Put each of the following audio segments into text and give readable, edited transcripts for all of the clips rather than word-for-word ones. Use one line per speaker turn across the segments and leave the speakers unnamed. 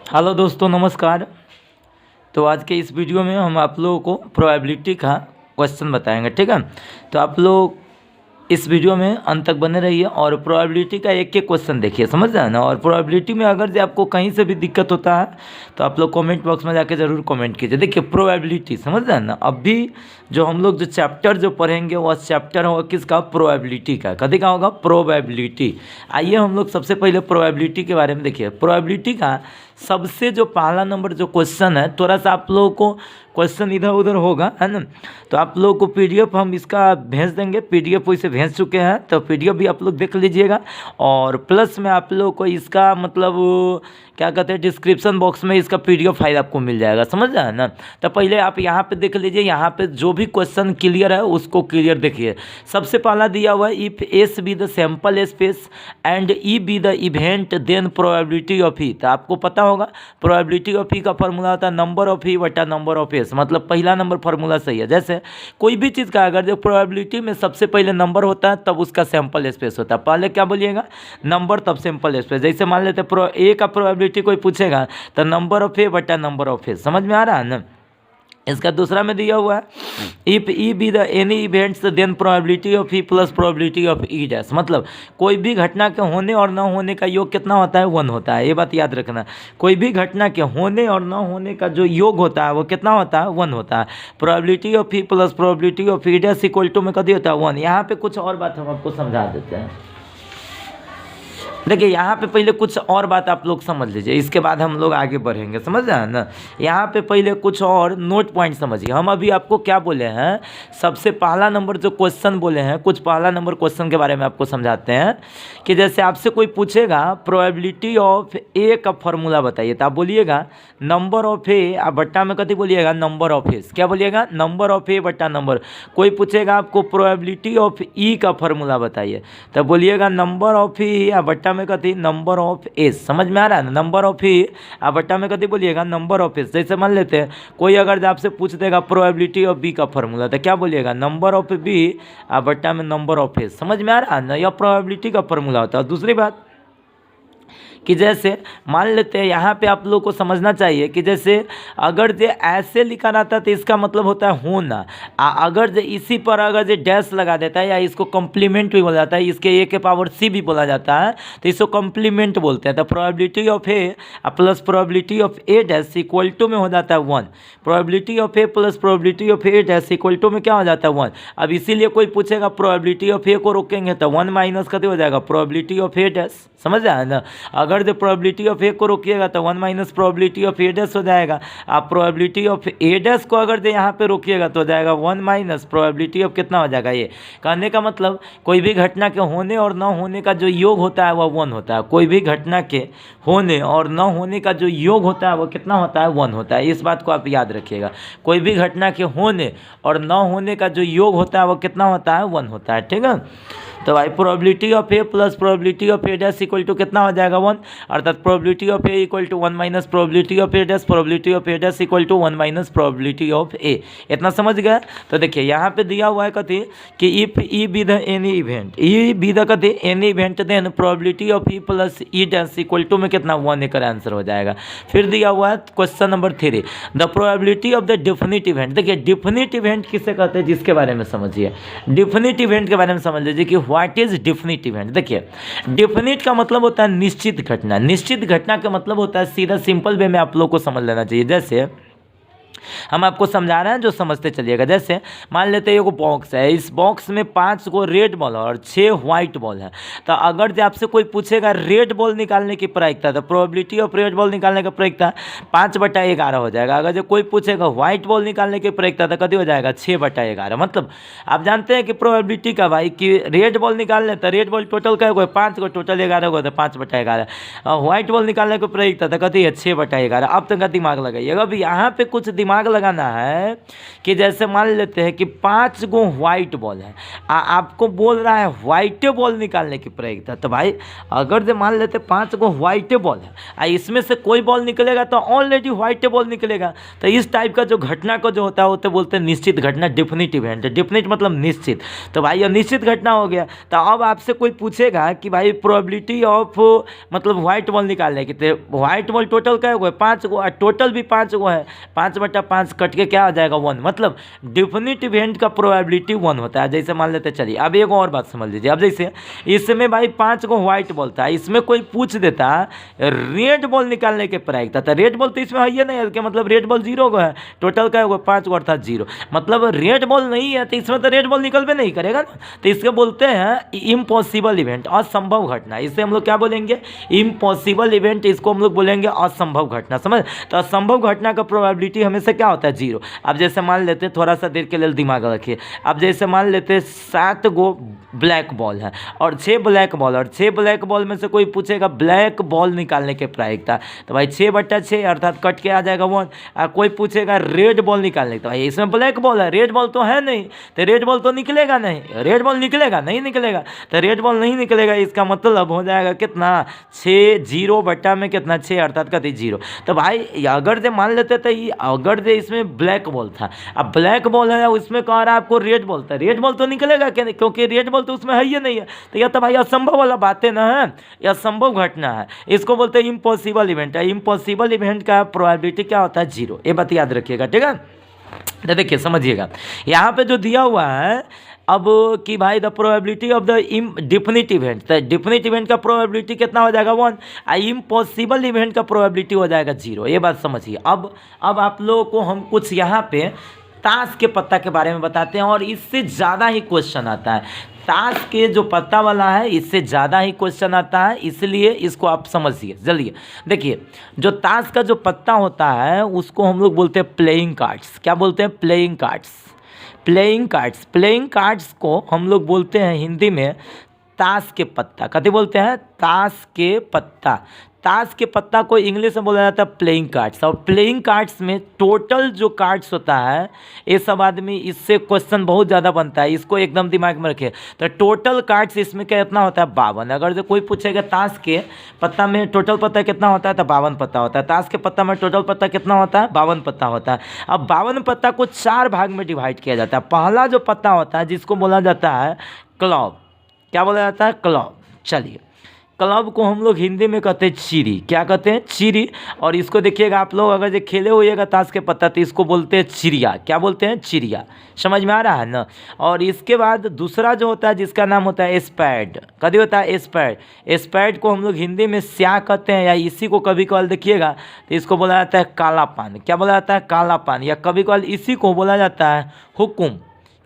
Hello दोस्तों, नमस्कार। तो आज के इस वीडियो में हम आप लोगों को प्रोबेबिलिटी का क्वेश्चन बताएंगे, ठीक है। तो आप लोग इस वीडियो में अंत तक बने रहिए और प्रोबेबिलिटी का एक एक क्वेश्चन देखिए, समझ रहे हैं ना। और प्रोबेबिलिटी में अगर जो आपको कहीं से भी दिक्कत होता है तो आप लोग कमेंट बॉक्स में जाके ज़रूर कमेंट कीजिए। देखिए प्रोबेबिलिटी, समझ रहे हैं ना। अभी जो हम लोग जो चैप्टर जो पढ़ेंगे वह चैप्टर होगा किसका? प्रोबेबिलिटी का। कभी का होगा? प्रोबेबिलिटी। आइए हम लोग सबसे पहले प्रोबेबिलिटी के बारे में देखिए। प्रोबेबिलिटी का सबसे जो पहला नंबर जो क्वेश्चन है, थोड़ा सा आप लोगों को क्वेश्चन इधर उधर होगा, है ना। तो आप लोगों को पीडीएफ हम इसका भेज देंगे, पीडीएफ वैसे भेज चुके हैं, तो पीडीएफ भी आप लोग देख लीजिएगा। और प्लस में आप लोगों को इसका मतलब क्या कहते हैं, डिस्क्रिप्शन बॉक्स में इसका पीडीएफ फाइल आपको मिल जाएगा, समझ रहे हैं ना। तो पहले आप यहाँ पे देख लीजिए, यहाँ पे जो भी क्वेश्चन क्लियर है उसको क्लियर देखिए। सबसे पहला दिया हुआ है, if S be the sample space and E be the event then probability of E. तो आपको पता होगा प्रोबेबिलिटी ऑफ ई का फॉर्मूला होता है नंबर ऑफ ई बटा नंबर ऑफ एस, मतलब पहला नंबर फॉर्मूला सही है। जैसे कोई भी चीज़ का अगर जो प्रोबेबिलिटी में सबसे पहले नंबर होता है तब उसका सैंपल स्पेस होता है। पहले क्या बोलिएगा? नंबर तब सैंपल स्पेस। जैसे मान लेते ए का प्रोबेबिलिटी कोई पूछेगा तो नंबर ऑफ ए बटा नंबर ऑफ ए, समझ में आ रहा है ना। इसका दूसरा में दिया हुआ है, if E be the any events then probability of E plus probability of E dash, मतलब कोई भी घटना के होने और ना होने का योग कितना होता है? 1 होता है। ये बात याद रखना, कोई भी घटना के होने और ना होने का जो योग होता है वो कितना होता है? 1 होता है। Probability of E plus probability of E dash equal to में कभी होता है 1। यहाँ पे कुछ और बात हम आपको समझा देते हैं। देखिए यहाँ पे पहले कुछ और बात आप लोग समझ लीजिए, इसके बाद हम लोग आगे बढ़ेंगे, समझ रहे हैं ना। यहाँ पे पहले कुछ और नोट पॉइंट समझिए। हम अभी आपको क्या बोले हैं, सबसे पहला नंबर जो क्वेश्चन बोले हैं, कुछ पहला नंबर क्वेश्चन के बारे में आपको समझाते हैं कि जैसे आपसे कोई पूछेगा प्रोबेबिलिटी ऑफ ए का फॉर्मूला बताइए, तो आप बोलिएगा नंबर ऑफ ए, आप बट्टा में कभी बोलिएगा नंबर ऑफ एस। क्या बोलिएगा? नंबर ऑफ ए बट्टा नंबर। कोई पूछेगा आपको प्रोबेबिलिटी ऑफ ई का फॉर्मूला बताइए, तो बोलिएगा नंबर ऑफ ई या बट्टा में कथी? Number of S. समझ में आ रहा है ना। नंबर ऑफ ई आप बट्टा में कथी बोलिएगा? Number of S. जैसे मान लेते हैं कोई अगर आपसे पूछ देगा प्रोबेबिलिटी ऑफ बी का फॉर्मूला, तो क्या बोलिएगा? नंबर ऑफ बी आप बट्टा में नंबर ऑफ एस। समझ में आ रहा है ना, यह प्रोबेबिलिटी का फॉर्मूला होता है। दूसरी बात कि जैसे मान लेते हैं यहाँ पे आप लोगों को समझना चाहिए कि जैसे अगर जो ऐसे लिखा रहता है तो इसका मतलब होता है होना। अगर जो इसी पर अगर जो डैश लगा देता है या इसको कॉम्प्लीमेंट भी बोला जाता है, इसके ए के पावर सी भी बोला जाता है, तो इसको कॉम्प्लीमेंट बोलते हैं। तो probability of A plus probability of A dash equal to में हो जाता है 1। Probability of A plus probability of A dash equal to में क्या हो जाता है? 1। अब इसीलिए कोई पूछेगा प्रोबेबिलिटी ऑफ ए को रोकेंगे तो 1 माइनस कते हो जाएगा? Probability of A dash. समझ रहे हैं ना। अगर जो प्रोबेबिलिटी ऑफ ए को रोकिएगा तो 1 minus probability of A dash हो जाएगा। आप प्रोबेबिलिटी ऑफ ए डैश को अगर जो यहाँ पे रोकिएगा तो हो जाएगा 1 माइनस प्रोबेबिलिटी ऑफ कितना हो जाएगा? ये कहने का मतलब कोई भी घटना के होने और ना होने का जो योग होता है वह 1 होता है। कोई भी घटना के होने और न होने का जो योग होता है वो कितना होता है? 1 होता है। इस बात को आप याद रखिएगा। कोई भी घटना के होने और न होने का जो योग होता है वो कितना होता है? 1 होता है, ठीक है। तो भाई probability of A plus probability of A dash equal to कितना हो जाएगा? 1। अर्थात probability of A equal to 1 minus probability of A dash, probability of A dash equal to 1 minus probability of A. इतना समझ गया। तो देखिए यहाँ पे दिया हुआ है कथी कि if E be the any event, E be the कथी? Any event, then probability of E plus E dash equal to में कितना? 1 एक आंसर हो जाएगा। फिर दिया हुआ है question number 3, the probability of the definite event. देखिए डिफिनिट इवेंट किसे कहते हैं, जिसके बारे में समझिए। डिफिनिट इवेंट के बारे में समझ लीजिए कि व्हाट इज डिफिनिट इवेंट। देखिए डिफिनिट का मतलब होता है निश्चित घटना। निश्चित घटना का मतलब होता है, सीधा सिंपल वे में आप लोग को समझ लेना चाहिए। जैसे हम आपको समझा रहे हैं, जो समझते चलिएगा। जैसे मान लेते हैं एगो बॉक्स है, इस बॉक्स में 5 गो रेड बॉल और 6 व्हाइट बॉल है। तो अगर जो आपसे कोई पूछेगा रेड बॉल निकालने की प्रायिकता, तो प्रोबेबिलिटी ऑफ रेड बॉल निकालने की प्रायिकता 5/11 हो जाएगा। अगर जो कोई पूछेगा व्हाइट बॉल निकालने की प्रायिकता तो कभी हो जाएगा? 6/11। मतलब आप जानते हैं कि प्रोबेबिलिटी का भाई कि रेड बॉल निकालने तो रेड बॉल टोटल क्या हो? 5 गो, टोटल 11 गो, तो 5/11। व्हाइट बॉल निकालने की प्रायिकता तो कभी है? 6/11। अब तक का दिमाग लगाइएगा। अब यहाँ पे कुछ दिमाग दिमाग लगाना है कि जैसे मान लेते हैं कि 5 गो व्हाइट बॉल है, आपको बोल रहा है व्हाइट बॉल निकालने की प्रयोगिता। तो भाई अगर जो मान लेते 5 गो व्हाइट बॉल है, इसमें से कोई बॉल निकलेगा तो ऑलरेडी व्हाइट बॉल निकलेगा। तो इस टाइप का जो घटना को जो होता है वो तो बोलते हैं निश्चित घटना, डेफिनिट इवेंट। डेफिनिट मतलब निश्चित। तो भाई ये निश्चित घटना हो गया। तो अब आपसे कोई पूछेगा कि भाई प्रोबेबिलिटी ऑफ मतलब व्हाइट बॉल निकालने की, तो व्हाइट बॉल टोटल क्या हुआ, 5 गो, टोटल भी 5 गो है, 5/5 कट के क्या हो जाएगा 1, मतलब डेफिनिट इवेंट का प्रोबेबिलिटी 1 होता है। जैसे मान लेते चलिए अब एक और बात समझ लीजिए। अब जैसे इसमें भाई 5 गो व्हाइट बॉल था, इसमें कोई पूछ देता रेड बॉल निकालने के प्रयोगिता था, रेड बॉल तो इसमें है ही नहीं, कि मतलब रेड बॉल 0 गो है, टोटल क्या होगा 5 गो अर्थात 0, मतलब रेड बॉल नहीं है तो इसमें तो रेड बॉल निकल भी नहीं करेगा ना। तो इसके बोलते हैं इम्पॉसिबल इवेंट, असंभव घटना। इसे हम लोग क्या बोलेंगे, इम्पॉसिबल इवेंट, इसको हम लोग बोलेंगे असंभव घटना। समझ। तो असंभव घटना का प्रोबेबिलिटी हमेशा क्या होता है 0। अब जैसे मान लेते थोड़ा सा देर के लिए दिमाग रखिए, अब जैसे मान लेते 7 गो ब्लैक बॉल है और 6 ब्लैक बॉल, और 6 ब्लैक बॉल में से कोई पूछेगा ब्लैक बॉल निकालने के प्रायिकता, तो भाई 6/6 अर्थात कट के आ जाएगा 1। कोई पूछेगा रेड बॉल निकालने, तो भाई इसमें ब्लैक बॉल है, रेड बॉल तो है नहीं, तो रेड बॉल तो निकलेगा नहीं, रेड बॉल निकलेगा नहीं, निकलेगा, तो रेड बॉल नहीं निकलेगा, इसका मतलब हो जाएगा कितना 6, 0 बट्टा में कितना 6 अर्थात कति 0। तो भाई अगर जे मान लेते तो अगर जे इसमें ब्लैक बॉल था, अब ब्लैक बॉल है उसमें कह रहा है आपको रेड बॉल था, रेड बॉल तो निकलेगा क्या, क्योंकि रेड बॉल तो उसमें है ही नहीं है। तो यह तो भाई असंभव वाला बातें ना है, यह असंभव घटना है, इसको बोलते हैं इम्पॉसिबल इवेंट है। इम्पॉसिबल इवेंट का प्रोबेबिलिटी क्या होता है 0, ये बात याद रखिएगा, ठीक है। तो देखिए समझिएगा यहाँ पे जो दिया हुआ है अब कि भाई the probability of the definite event, तो डेफिनिट इवेंट का प्रोबेबिलिटी कितना हो जाएगा 1, इम्पॉसिबल इवेंट का प्रोबेबिलिटी हो जाएगा 0, ये बात समझिए। अब आप लोगों को हम कुछ यहाँ पे ताश के पत्ता के बारे में बताते हैं और इससे ज़्यादा ही क्वेश्चन आता है। ताश के जो पत्ता वाला है इससे ज़्यादा ही क्वेश्चन आता है, इसलिए इसको आप समझिए जल्दी। देखिए जो ताश का जो पत्ता होता है उसको हम लोग बोलते हैं प्लेइंग कार्ड्स। क्या बोलते हैं, playing cards. Playing cards, playing cards को हम लोग बोलते हैं हिंदी में ताश के पत्ता। कभी बोलते हैं ताश के पत्ता। ताश के पत्ता को इंग्लिश में बोला जाता है प्लेइंग कार्ड्स। और प्लेइंग कार्ड्स में टोटल जो कार्ड्स होता है ये सब आदमी, इससे क्वेश्चन बहुत ज़्यादा बनता है, इसको एकदम दिमाग में रखिए। तो टोटल कार्ड्स इसमें कितना होता है 52। अगर जो कोई पूछेगा ताश के पत्ता में टोटल पत्ता कितना होता है तो 52 पत्ता होता है। ताश के पत्ता में टोटल पत्ता कितना होता है 52 पत्ता होता है। अब 52 पत्ता को 4 भाग में डिवाइड किया जाता है। पहला जो पत्ता होता है जिसको बोला जाता है क्लब। क्या बोला जाता है, क्लब। चलिए क्लब को हम लोग हिंदी में कहते हैं चिरी। क्या कहते हैं, चिरी। और इसको देखिएगा आप लोग अगर जो खेले होइएगा ताश के पत्ता तो इसको बोलते हैं चिड़िया। क्या बोलते हैं, चिड़िया। समझ में आ रहा है ना। और इसके बाद दूसरा जो होता है जिसका नाम होता है स्पैड। कभी होता है स्पैड। स्पैड को हम लोग हिंदी में स्या कहते हैं, या इसी को कभी कभार देखिएगा तो इसको बोला जाता है काला पान। क्या बोला जाता है, काला पान। या कभी कभार इसी को बोला जाता है हुकुम।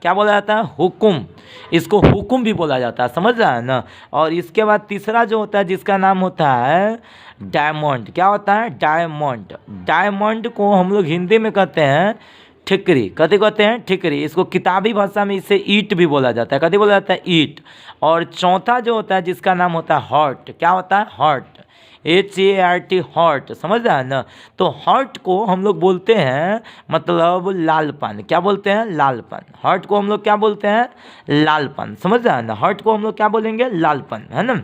क्या बोला जाता है, हुकुम। इसको हुकुम भी बोला जाता है, समझ रहा है ना। और इसके बाद तीसरा जो होता है जिसका नाम होता है डायमंड। क्या होता है, डायमंड। डायमंड को हम लोग हिंदी में कहते हैं ठिकरी। कभी कहते हैं ठिकरी। इसको किताबी भाषा में इसे ईट भी बोला जाता है। कभी बोला जाता है ईट। और चौथा जो होता है जिसका नाम होता है हॉट। क्या होता है, हॉट। HART, hot. समझ रहा है ना। तो हॉट को हम लोग बोलते हैं मतलब लाल पान। क्या बोलते हैं, लाल पान। हॉट को हम लोग क्या बोलते हैं, लाल पान। समझ रहा है ना। हॉट को हम लोग क्या बोलेंगे, लाल पान, है ना।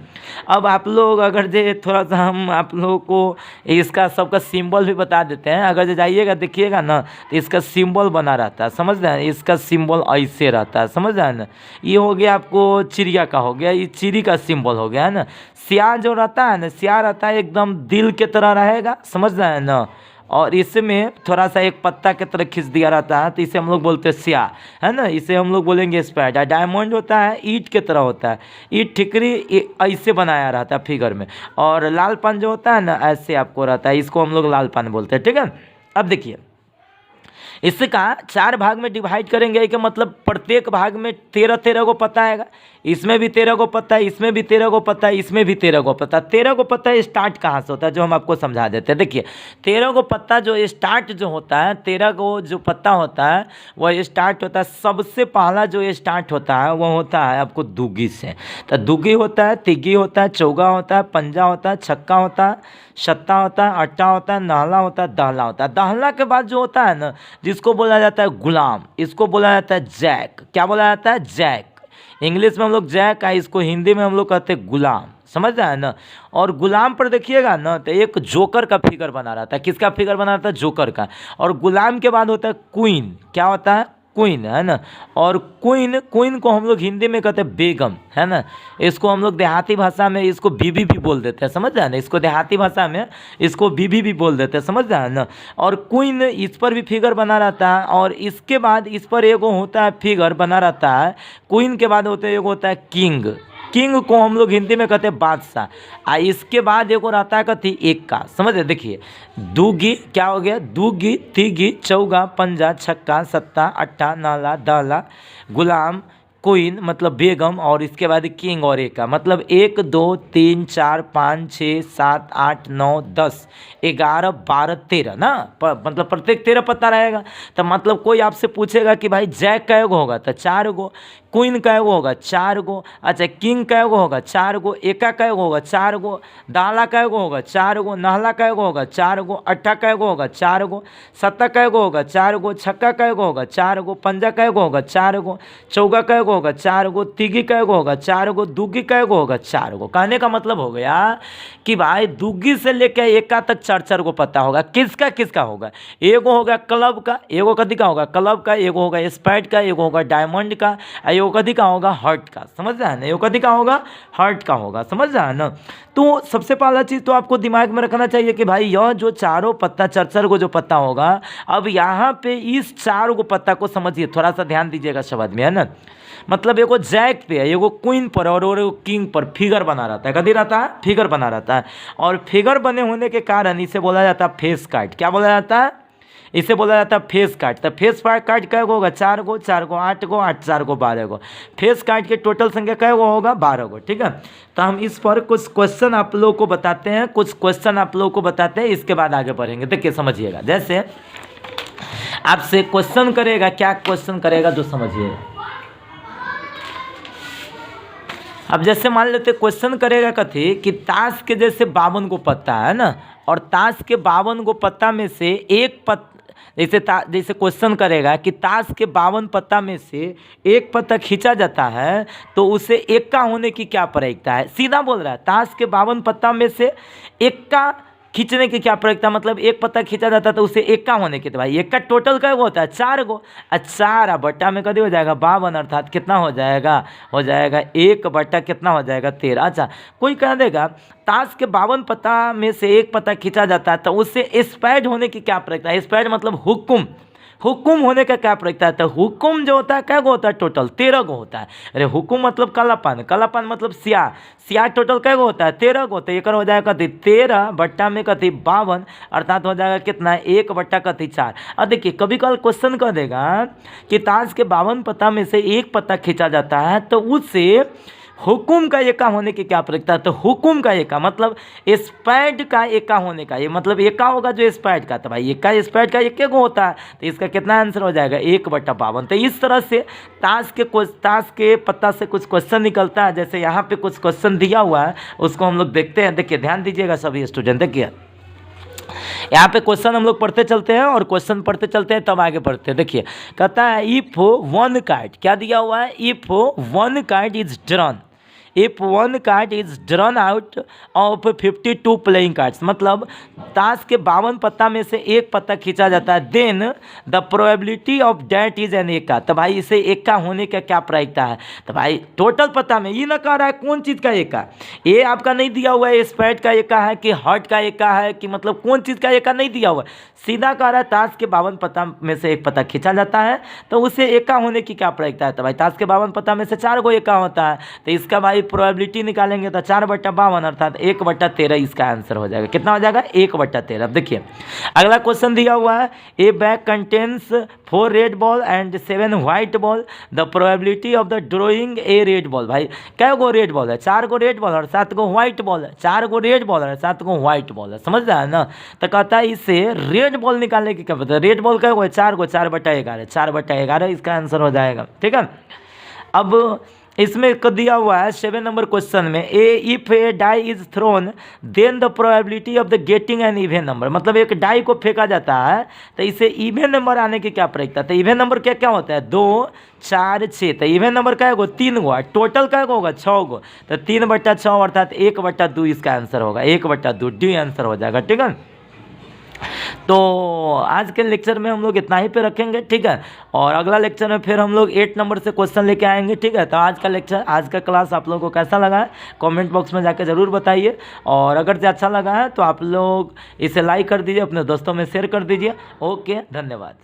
अब आप लोग अगर जे थोड़ा सा हम आप लोगों को इसका सबका सिंबल भी बता देते हैं। अगर जो जाइएगा देखिएगा ना तो इसका सिंबल बना रहता है, समझ रहे हैं। इसका सिंबल ऐसे रहता है, समझ रहे हैं ना। ये हो गया आपको चिड़िया का हो गया, ये चिड़ी का सिंबल हो गया, है ना। स्या जो रहता है ना, स्या रहता है एकदम दिल के तरह रहेगा, समझ रहे हैं ना। और इसमें थोड़ा सा एक पत्ता की तरह खींच दिया रहता है तो इसे हम लोग बोलते हैं स्या, है ना। इसे हम लोग बोलेंगे स्पैड। डायमंड होता है ईट के तरह होता है। ईट ठिकरी ऐसे बनाया रहता है फिगर में। और लाल पान जो होता है ना ऐसे आपको रहता है, इसको हम लोग लाल पान बोलते हैं, ठीक है। अब देखिए इससे कहा 4 भाग में डिवाइड करेंगे कि मतलब प्रत्येक भाग में 13 को पता आएगा। इसमें भी 13 को पता है, इसमें भी 13 को पता है, इसमें भी 13 को पता है। 13 को पता है स्टार्ट कहाँ से होता है, जो हम आपको समझा देते हैं। देखिए 13 को पता जो स्टार्ट जो होता है, 13 को जो पता होता है वह स्टार्ट होता है, सबसे पहला जो स्टार्ट होता है वह होता है आपको दुगी से। तो दुगी होता है, तिगी होता है, चौगा होता है, पंजा होता है, छक्का होता है, सत्ता होता है, अट्टा होता है, नाला होता है, दहला होता है। दहला के बाद जो होता है ना, जिसको बोला जाता है गुलाम, इसको बोला जाता है जैक। क्या बोला जाता है? जैक। इंग्लिश में हम लोग जैक है, इसको हिंदी में हम लोग कहते हैं गुलाम। समझ रहे हैं ना। और गुलाम पर देखिएगा ना तो एक जोकर का फिगर बना रहता है। किसका फिगर बना रहता है? जोकर का। और गुलाम के बाद होता है क्वीन। क्या होता है? क्वीन, है ना। और क्वीन को हम लोग हिंदी में कहते हैं बेगम, है ना। इसको हम लोग देहाती भाषा में इसको बीबी भी बोल देते हैं। समझ रहे हैं ना। इसको देहाती भाषा में इसको बीबी भी बोल देते हैं। समझ रहे हैं ना। और क्वीन इस पर भी फिगर बना रहता है। और इसके बाद इस पर एगो होता है फिगर बना रहता है। क्वीन के बाद होता है एगो होता है किंग। किंग को हम लोग हिंदी में कहते हैं बादशाह। इसके बाद एगो रहता है कथी? एक का। समझ रहे? देखिए दूगी क्या हो गया? दूगी, तिगी, चौगा, पंजा, छक्का, सत्ता, अट्ठा, नाला, दहला, गुलाम, क्वीन मतलब बेगम, और इसके बाद किंग और एक का मतलब 1 2 3 4 5 6 7 8 9 10 11 12 13 ना। मतलब प्रत्येक 13 पता रहेगा। तो मतलब कोई आपसे पूछेगा कि भाई जैक का एगो होगा तो 4 गो, क्वीन का एगो होगा 4 गो, अच्छा किंग का एगो होगा 4 गो, एका का एगो होगा 4 गो, दाला का एगो होगा 4 गो, नहला का एगो होगा 4 गो, अट्ठा का एगो होगा 4 गो, सत्ता का एगो होगा 4 गो, छक्का का एगो होगा 4 गो, पंजा का एगो होगा 4 गो, चौगा का एगो होगा 4 गो, तिगी का एगो होगा 4 गो, दुगी का एगो होगा 4 गो। कहने का मतलब हो गया कि भाई दुगी से लेकर एका तक 4 गो पता होगा। किसका किसका होगा? एगो होगा क्लब का, एगो कदी का होगा क्लब का, एगो होगा स्पैड का, एगो होगा डायमंड का, एगो कदी का होगा हर्ट का। समझ रहा है ना। एगो कदी का होगा हर्ट का होगा। समझ रहा है ना। तो सबसे पहला चीज़ तो आपको दिमाग में रखना चाहिए कि भाई यह जो चारों पत्ता 4 को जो पत्ता होगा, अब यहाँ पे इस 4 को पत्ता को समझिए, थोड़ा सा ध्यान दीजिएगा शब्द में, है ना। मतलब एगो जैक पे है, एगो क्वीन पर और एगो किंग पर फिगर बना रहता है। कभी रहता है? फिगर बना रहता है। और फिगर बने होने के कारण इसे बोला जाता है फेस कार्ड। क्या बोला जाता है? इसे बोला जाता है फेस कार्ड। तो फेस कार्ड कै गो होगा? 4 गो, 4 गो 8 गो, 8 4 गो 12 गो। फेस कार्ड के टोटल संख्या कै गो होगा? 12 गो। ठीक है। तो हम इस पर कुछ क्वेश्चन आप लोगों को बताते हैं, इसके बाद आगे बढ़ेंगे। देखिए समझिएगा। जैसे आपसे क्वेश्चन करेगा, क्या क्वेश्चन करेगा जो समझिएगा। अब जैसे मान लेते क्वेश्चन करेगा कथी कि ताश के जैसे 52 को पत्ता है ना, और ताश के 52 को पत्ता में से एक जैसे क्वेश्चन करेगा कि ताश के 52 पत्ता में से एक पत्ता खींचा जाता है तो उसे एक्का होने की क्या प्रायिकता है? सीधा बोल रहा है, ताश के 52 पत्ता में से एक्का खींचने की क्या प्रायिकता, मतलब एक पत्ता खींचा जाता है तो उसे एक्का होने की। तो भाई एक्का टोटल का होता है 4 गो, 4 बट्टा में कभी हो जाएगा 52, अर्थात कितना हो जाएगा? हो जाएगा 1 बट्टा कितना हो जाएगा? 13। अच्छा कोई कह देगा ताश के 52 पत्ता में से एक पत्ता खींचा जाता है तो उससे स्पैड होने की क्या प्रायिकता है? स्पैड मतलब हुक्म होने का क्या प्रायिकता है? तो हुक्म जो होता है क्या गो होता है? टोटल 13 गो होता है। अरे हुक्म मतलब कालापन मतलब सिया टोटल क्या गो होता है? 13 गो। तो एक हो जाएगा कथी? 13 बट्टा में कथी? 52, अर्थात हो जाएगा कितना? 1 बट्टा कथी? 4। अब देखिए कभी कल क्वेश्चन कर देगा कि ताश के 52 पत्ता में से एक पत्ता खींचा जाता है तो उससे हुकुम का एका होने की क्या प्रायिकता है? तो हुकुम का एका मतलब स्पैड का एका होने का, ये मतलब एका होगा जो स्पैड का। तो भाई एका स्पैड का एक गो होता है तो इसका कितना आंसर हो जाएगा? 1/52। तो इस तरह से ताश के पत्ता से कुछ क्वेश्चन निकलता है। जैसे यहाँ पे कुछ क्वेश्चन दिया हुआ है उसको हम लोग देखते हैं। देखिए ध्यान दीजिएगा सभी स्टूडेंट। देखिए यहाँ पे क्वेश्चन हम लोग पढ़ते चलते हैं और क्वेश्चन पढ़ते चलते हैं तब आगे बढ़ते हैं। देखिए कहता है इफ 1 कार्ड, क्या दिया हुआ है? If 1 card is drawn, if 1 card is drawn out of 52 playing cards, मतलब ताश के 52 पत्ता में से एक पत्ता खींचा जाता है, then the probability of that is an एक्का। तो भाई इसे एक्का होने का क्या प्रायिकता है? तो भाई टोटल पत्ता में ये ना कह रहा है कौन चीज़ का एक्का, ये आपका नहीं दिया हुआ है स्पैड का एक्का है कि हर्ट का एक्का है कि मतलब कौन चीज़ का एक्का नहीं दिया हुआ है। सीधा कह रहा है ताश के 52 पत्ता में से एक पत्ता खींचा जाता है तो उसे एक्का होने की क्या प्रायिकता है? तो भाई ताश के 52 पत्ता में से 4 गो एक्का होता है तो इसका भाई प्रोबेबिलिटी निकालेंगे तो 4/52 अर्थात 1/13 इसका आंसर हो जाएगा। कितना हो जाएगा? 1/13। अब देखिए अगला क्वेश्चन दिया हुआ है, ए bag contains 4 red ball and 7 white ball, the probability of the drawing a red ball. भाई क्या गो रेड बॉल है? 4 गो रेड बॉल और 7 गो व्हाइट बॉल है। 4 गो रेड बॉल और 7 गो व्हाइट बॉल है, समझ रहा है ना। तो कहता है इससे रेड बॉल निकालने की क्या पता। रेड बॉल क्या गो? 4 गो, 4/11, 4/11 इसका आंसर हो जाएगा। ठीक है, अब इसमें दिया हुआ है 7 नंबर क्वेश्चन में, if a die is thrown then the probability of the getting an even number. मतलब एक डाई को फेंका जाता है तो इसे इवन नंबर आने की क्या प्रयोजन। तो इवन नंबर क्या क्या होता है? 2, 4, 6। तो इवन नंबर क्या होगा? 3 गो। टोटल क्या होगा? 6 गो। तो 3/6 अर्थात 1/2 इसका आंसर होगा। 1/2 डी आंसर हो जाएगा। ठीक है, तो आज के लेक्चर में हम लोग इतना ही पे रखेंगे। ठीक है, और अगला लेक्चर में फिर हम लोग 8 नंबर से क्वेश्चन लेके आएंगे। ठीक है, तो आज का लेक्चर, आज का क्लास आप लोगों को कैसा लगा है कमेंट बॉक्स में जाकर ज़रूर बताइए। और अगर जो अच्छा लगा है तो आप लोग इसे लाइक कर दीजिए, अपने दोस्तों में शेयर कर दीजिए। ओके, धन्यवाद।